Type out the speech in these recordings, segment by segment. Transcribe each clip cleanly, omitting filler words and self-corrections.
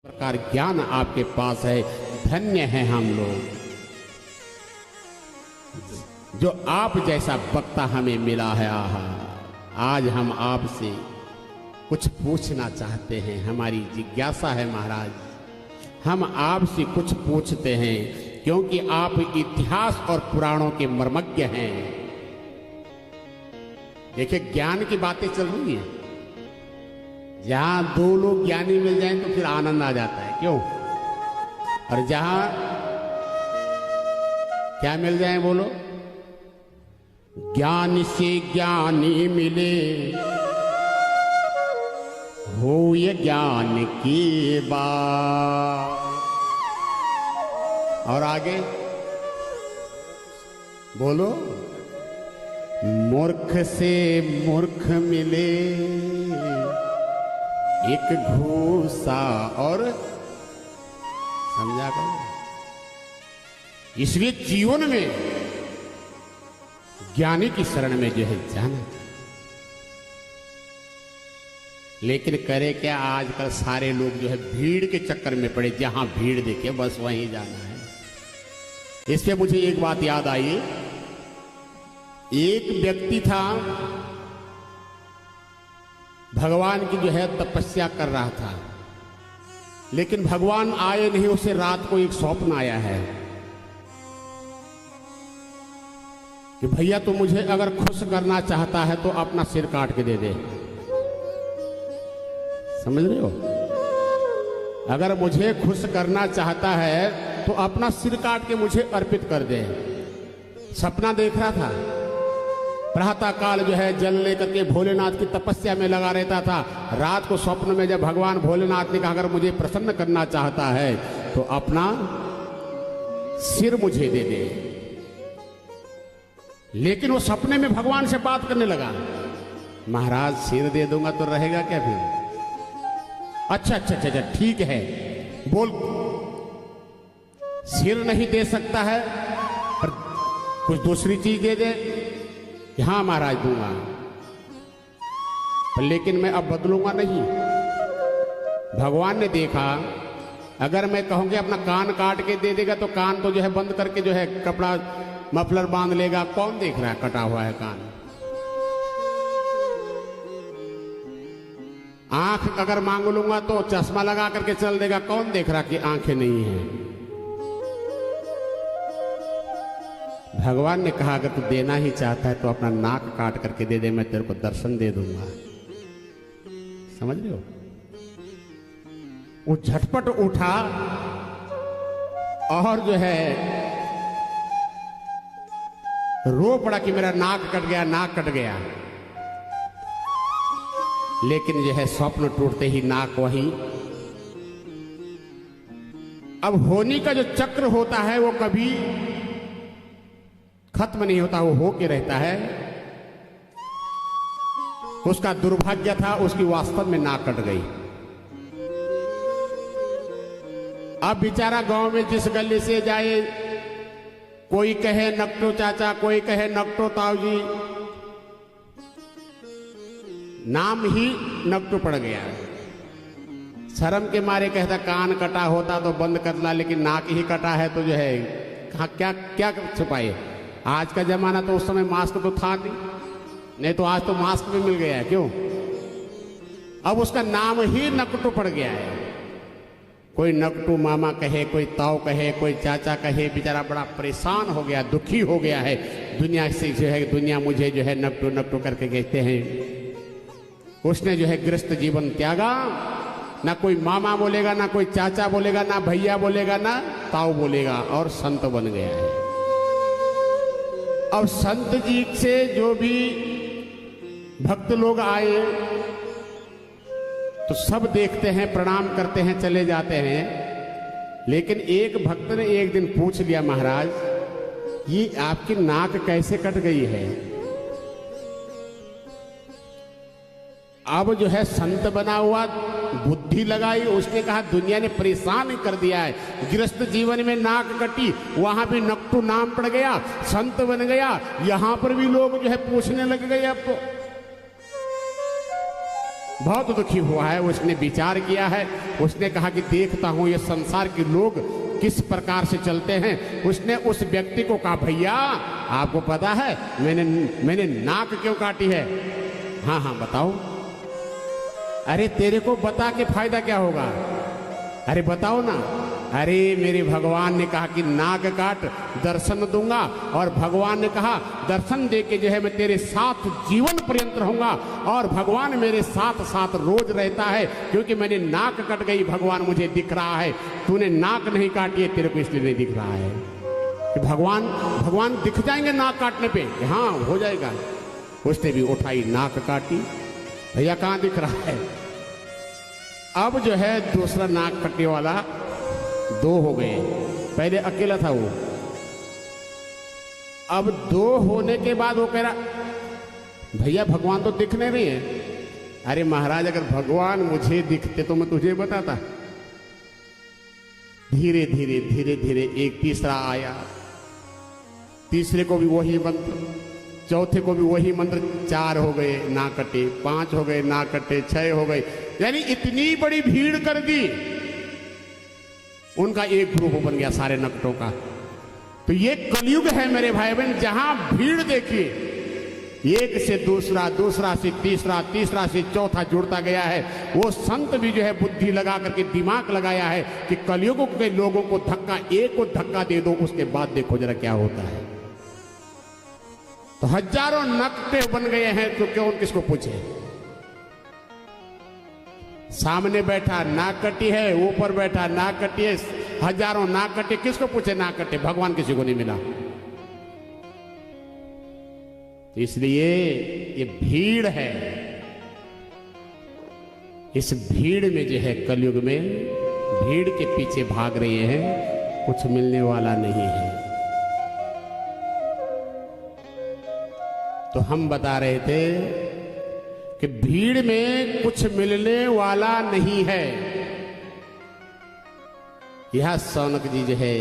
प्रकार ज्ञान आपके पास है। धन्य हैं हम लोग जो आप जैसा वक्ता हमें मिला है। आहा, आज हम आपसे कुछ पूछना चाहते हैं, हमारी जिज्ञासा है महाराज। हम आपसे कुछ पूछते हैं क्योंकि आप इतिहास और पुराणों के मर्मज्ञ हैं। देखिए, ज्ञान की बातें चल रही हैं। जहां दो लोग ज्ञानी मिल जाएं तो फिर आनंद आ जाता है, क्यों? और जहां क्या मिल जाए बोलो? ज्ञान से ज्ञानी मिले हो ये ज्ञान की बात। और आगे बोलो, मूर्ख से मूर्ख मिले एक घूसा। और समझा करो, इसलिए जीवन में ज्ञानी की शरण में जो है जाना। लेकिन करे क्या, आजकल सारे लोग जो है भीड़ के चक्कर में पड़े, जहां भीड़ देखे बस वहीं जाना है। इससे मुझे एक बात याद आई। एक व्यक्ति था, भगवान की जो है तपस्या कर रहा था, लेकिन भगवान आए नहीं। उसे रात को एक स्वप्न आया है कि भैया तू मुझे अगर खुश करना चाहता है तो अपना सिर काट के दे दे। समझ रहे हो? अगर मुझे खुश करना चाहता है तो अपना सिर काट के मुझे अर्पित कर दे। सपना देख रहा था, प्रातः काल जो है जल लेकर के भोलेनाथ की तपस्या में लगा रहता था। रात को स्वप्न में जब भगवान भोलेनाथ ने कहा अगर मुझे प्रसन्न करना चाहता है तो अपना सिर मुझे दे दे। लेकिन वो सपने में भगवान से बात करने लगा, महाराज सिर दे दूंगा तो रहेगा क्या फिर? अच्छा अच्छा अच्छा अच्छा ठीक है, बोल। सिर नहीं दे सकता है पर कुछ दूसरी चीज दे दे। हाँ महाराज दूंगा, लेकिन मैं अब बदलूंगा नहीं। भगवान ने देखा अगर मैं कहूंगी अपना कान काट के दे देगा तो कान तो जो है बंद करके जो है कपड़ा मफलर बांध लेगा। कौन देख रहा है कटा हुआ है कान? आंख अगर मांग लूंगा तो चश्मा लगा करके चल देगा। कौन देख रहा कि आंखें नहीं है? भगवान ने कहा अगर तू देना ही चाहता है तो अपना नाक काट करके दे दे, मैं तेरे को दर्शन दे दूंगा। समझ रहे हो? वो झटपट उठा और जो है रो पड़ा कि मेरा नाक कट गया, नाक कट गया। लेकिन जो है स्वप्न टूटते ही नाक वहीं। अब होने का जो चक्र होता है वो कभी खत्म नहीं होता, वो हो के रहता है। उसका दुर्भाग्य था, उसकी वास्तव में नाक कट गई। अब बेचारा गांव में जिस गली से जाए, कोई कहे नकटो चाचा, कोई कहे नकटो ताऊजी, नाम ही नकटो पड़ गया। शर्म के मारे कहता कान कटा होता तो बंद कर ला, लेकिन नाक ही कटा है तो जो है क्या क्या छुपाए। आज का जमाना तो, उस समय मास्क तो था नहीं तो आज तो मास्क भी मिल गया है, क्यों? अब उसका नाम ही नकटू पड़ गया है। कोई नकटू मामा कहे, कोई ताऊ कहे, कोई चाचा कहे, बेचारा बड़ा परेशान हो गया, दुखी हो गया है दुनिया से। जो है दुनिया मुझे जो है नकटू नकटू करके कहते हैं। उसने जो है गृहस्थ जीवन त्यागा। ना कोई मामा बोलेगा, ना कोई चाचा बोलेगा, ना भैया बोलेगा, ना ताऊ बोलेगा, और संत बन गया है। अब संत जी से जो भी भक्त लोग आए तो सब देखते हैं, प्रणाम करते हैं, चले जाते हैं। लेकिन एक भक्त ने एक दिन पूछ लिया, महाराज ये आपकी नाक कैसे कट गई है? अब जो है संत बना हुआ, बुद्धि लगाई, उसने कहा दुनिया ने परेशान कर दिया है। गृहस्थ जीवन में नाक कटी, वहां भी नकटू नाम पड़ गया, संत बन गया, यहां पर भी लोग जो है पूछने लग गए। अब बहुत दुखी हुआ है। उसने विचार किया है, उसने कहा कि देखता हूं ये संसार के लोग किस प्रकार से चलते हैं। उसने उस व्यक्ति को कहा, भैया आपको पता है मैंने नाक क्यों काटी है? हाँ हाँ बताओ। अरे तेरे को बता के फायदा क्या होगा? अरे बताओ ना। अरे मेरे भगवान ने कहा कि नाक काट, दर्शन दूंगा, और भगवान ने कहा दर्शन दे के जो है मैं तेरे साथ जीवन पर्यंत रहूंगा, और भगवान मेरे साथ साथ रोज रहता है, क्योंकि मैंने नाक कट गई, भगवान मुझे दिख रहा है। तूने नाक नहीं काटी है, तेरे को इसलिए नहीं दिख रहा है कि भगवान दिख जाएंगे नाक काटने पे। हाँ हो जाएगा। उसने भी उठाई, नाक काटी, भैया कहाँ दिख रहा है? अब जो है दूसरा नाक कटने वाला दो हो गए, पहले अकेला था वो। अब दो होने के बाद वो कह रहा, भैया भगवान तो दिखने नहीं है। अरे महाराज अगर भगवान मुझे दिखते तो मैं तुझे बताता। धीरे धीरे धीरे धीरे एक तीसरा आया, तीसरे को भी वही मंत्र, चौथे को भी वही मंत्र। 4 हो गए ना कटे, 5 हो गए ना कटे, 6 हो गए, यानी इतनी बड़ी भीड़ कर दी। उनका एक ग्रुप बन गया सारे नकटों का। तो ये कलयुग है मेरे भाई बहन, जहां भीड़ देखिए, एक से दूसरा, दूसरा से तीसरा, तीसरा से चौथा जुड़ता गया है। वो संत भी जो है बुद्धि लगा करके दिमाग लगाया है कि कलयुग के लोगों को धक्का, एक को धक्का दे दो, उसके बाद देखो जरा क्या होता है। तो हजारों नकटे बन गए हैं, तो क्यों किसको पूछे? सामने बैठा नाक कटी है, ऊपर बैठा नाक कटी है, हजारों नाक कटे, किसको पूछे नाक कटे? भगवान किसी को नहीं मिला। इसलिए ये भीड़ है, इस भीड़ में जो है कलयुग में भीड़ के पीछे भाग रही है, कुछ मिलने वाला नहीं है। तो हम बता रहे थे कि भीड़ में कुछ मिलने वाला नहीं है। यह सौनक जी जो है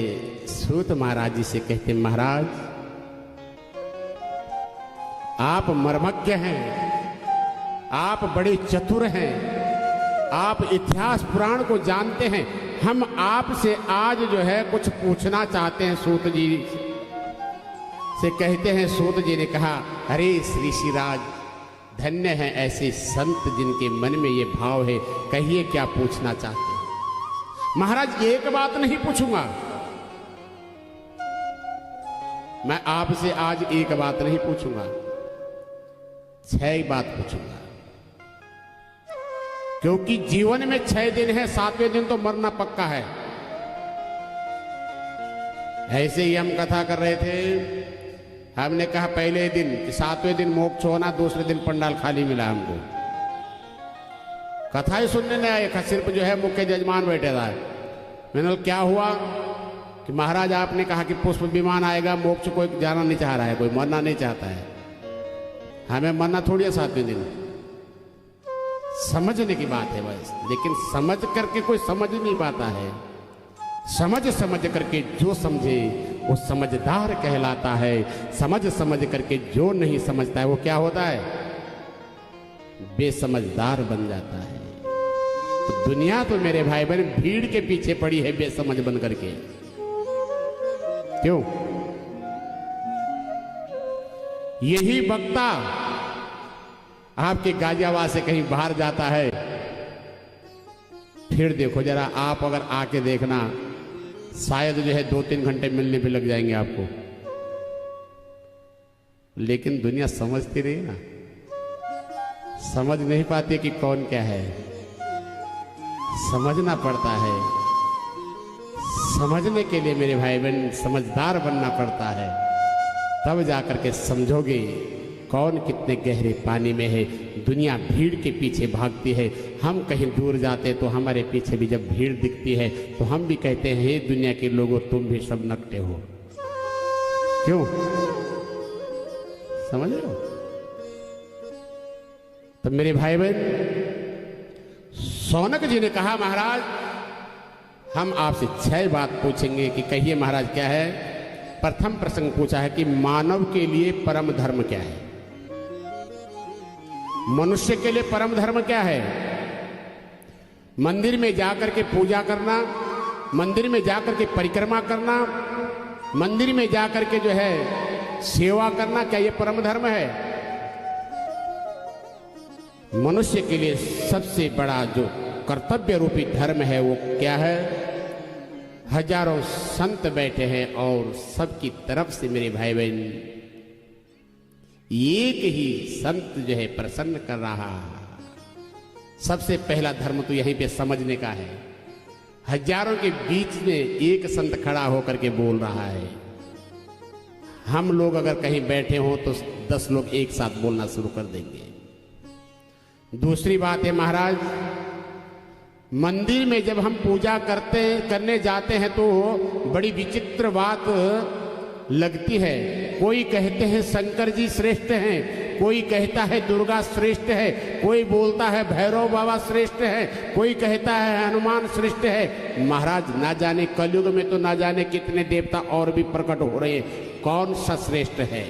सूत महाराज जी से कहते, महाराज आप मर्मज्ञ हैं, आप बड़े चतुर हैं, आप इतिहास पुराण को जानते हैं। हम आपसे आज जो है कुछ पूछना चाहते हैं। सूत जी से कहते हैं, सूत जी ने कहा, अरे श्री ऋषिराज धन्य है ऐसे संत जिनके मन में ये भाव है, कहिए क्या पूछना चाहते हैं? महाराज एक बात नहीं पूछूंगा, मैं आपसे आज एक बात नहीं पूछूंगा, 6 बात पूछूंगा। क्योंकि जीवन में 6 दिन है, 7वें दिन तो मरना पक्का है। ऐसे ही हम कथा कर रहे थे, हमने कहा पहले दिन 7वें दिन मोक्ष होना, दूसरे दिन पंडाल खाली मिला हमको। कथा ही सुनने नहीं आए, सिर्फ जो है मुख्य जजमान बैठे था। मैंने क्या हुआ कि महाराज आपने कहा कि पुष्प विमान आएगा, मोक्ष कोई जाना नहीं चाह रहा है, कोई मरना नहीं चाहता है। हमें मरना थोड़ी है 7वें दिन, समझने की बात है बस। लेकिन समझ करके कोई समझ नहीं पाता है। समझ करके जो समझे वो समझदार कहलाता है। समझ करके जो नहीं समझता है वो क्या होता है? बेसमझदार बन जाता है। तो दुनिया तो मेरे भाई बहन भीड़ के पीछे पड़ी है बेसमझ बन करके। क्यों? यही वक्ता आपके गाजियाबाद से कहीं बाहर जाता है, फिर देखो जरा आप अगर आके देखना, शायद जो है 2-3 घंटे मिलने पे लग जाएंगे आपको। लेकिन दुनिया समझती रही ना, समझ नहीं पाती कि कौन क्या है। समझना पड़ता है। समझने के लिए मेरे भाई बहन समझदार बनना पड़ता है, तब जाकर के समझोगे कौन कितने गहरे पानी में है। दुनिया भीड़ के पीछे भागती है। हम कहीं दूर जाते तो हमारे पीछे भी जब भीड़ दिखती है तो हम भी कहते हैं, हे दुनिया के लोगों तुम भी सब नकटे हो। क्यों? समझ रहे हो? तो मेरे भाई बहन, सौनक जी ने कहा, महाराज हम आपसे 6 बात पूछेंगे कि कहिए महाराज क्या है। प्रथम प्रश्न पूछा है कि मानव के लिए परम धर्म क्या है। मनुष्य के लिए परम धर्म क्या है? मंदिर में जाकर के पूजा करना, मंदिर में जाकर के परिक्रमा करना, मंदिर में जाकर के जो है सेवा करना, क्या ये परम धर्म है? मनुष्य के लिए सबसे बड़ा जो कर्तव्य रूपी धर्म है वो क्या है? हजारों संत बैठे हैं और सबकी तरफ से मेरे भाई बहन एक ही संत जो है प्रसन्न कर रहा। सबसे पहला धर्म तो यहीं पे समझने का है। हजारों के बीच में एक संत खड़ा होकर के बोल रहा है। हम लोग अगर कहीं बैठे हों तो 10 लोग एक साथ बोलना शुरू कर देंगे। दूसरी बात है महाराज, मंदिर में जब हम पूजा करने जाते हैं तो बड़ी विचित्र बात लगती है। कोई कहते हैं शंकर जी श्रेष्ठ हैं, कोई कहता है दुर्गा श्रेष्ठ है, कोई बोलता है भैरव बाबा श्रेष्ठ है, कोई कहता है हनुमान श्रेष्ठ है। महाराज ना जाने कलयुग में तो ना जाने कितने देवता और भी प्रकट हो रहे हैं, कौन सा श्रेष्ठ है?